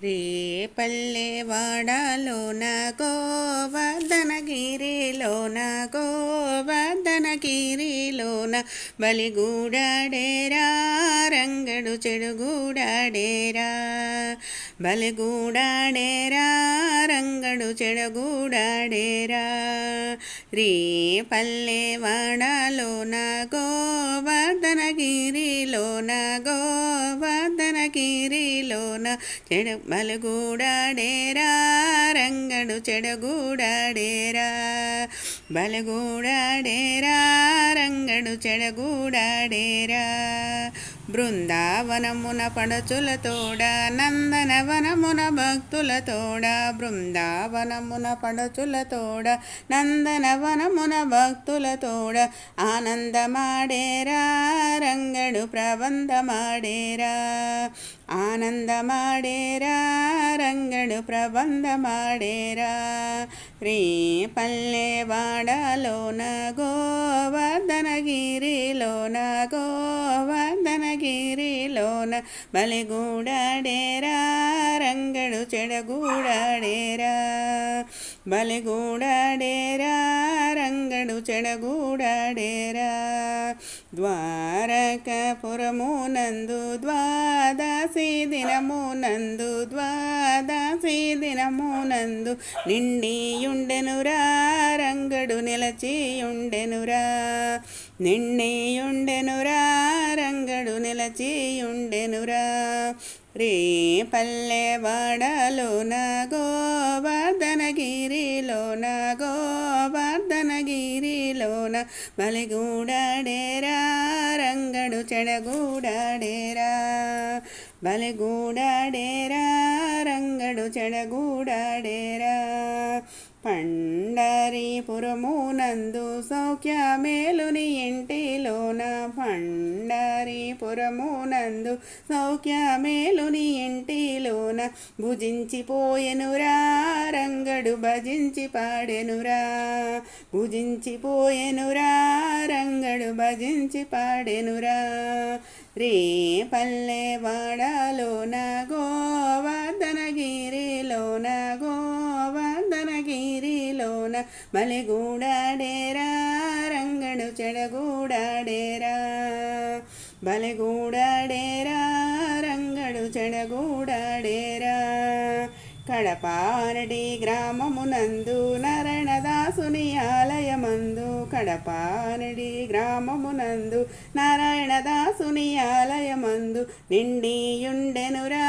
రేపల్లె వాడలోన గోవర్ధనగిరిలోన బలిగూడాడేరా రంగడు చెడుగూడాడేరా బలిగూడాడేరా రంగడు చెడుగూడాడేరా రేపల్లె వాడలోన గోవర్ధనగిరిలోన చెడు బలగూడాడేరా రంగడు చెడగూడాడేరా బలగూడాడేరా రంగడు చెడగూడాడేరా బృందావనమున పడచులతోడ నందనవనమున భక్తులతోడ బృందావనమున పడచులతోడ నందనవనమున భక్తులతోడ ఆనందమాడేరా రంగడు ప్రబంధమాడేరా ఆనందమాడేరా రంగడు ప్రబంధమాడేరా రేపల్లె వాడలోన గోవర్ధనగిరిలోన బలిగూడాడేరా రంగడు చెడగూడాడేరా బలిగూడాడేరా రంగడు చెడగూడాడేరా ద్వారకపురమునందు ద్వాదశి దినమునందు నిండియుండెనురా రంగడు నిలచియుండెనురా నిండియుండెనురా రంగడు నిలచియుండెనురా రేపల్లె వాడలోన గోవర్ధనగిరిలోన బలిగూడాడేరా రంగడు చెడగూడాడేరా బలిగూడాడేరా రంగడు చెడగూడాడేరా పండరీపురమునందు సౌఖ్యమేలుని ఇంటిలోన పండరీపురమునందు సౌఖ్యమేలుని ఇంటిలోన భుజించిపోయెనురా రంగడు భజించి పాడెనురా భుజించిపోయెనురా రంగడు భజించి పాడెనురా రేపల్లె వాడలోన గోవర్ధనగిరిలోన బలిగూడాడేరా రంగడు చెడగూడాడేరా బలిగూడాడేరా రంగడు చెడగూడాడేరా కడపానడి గ్రామమునందు నారాయణదాసుని ఆలయమందు కడపానడి గ్రామమునందు నారాయణదాసుని ఆలయమందు నిండియుండెనురా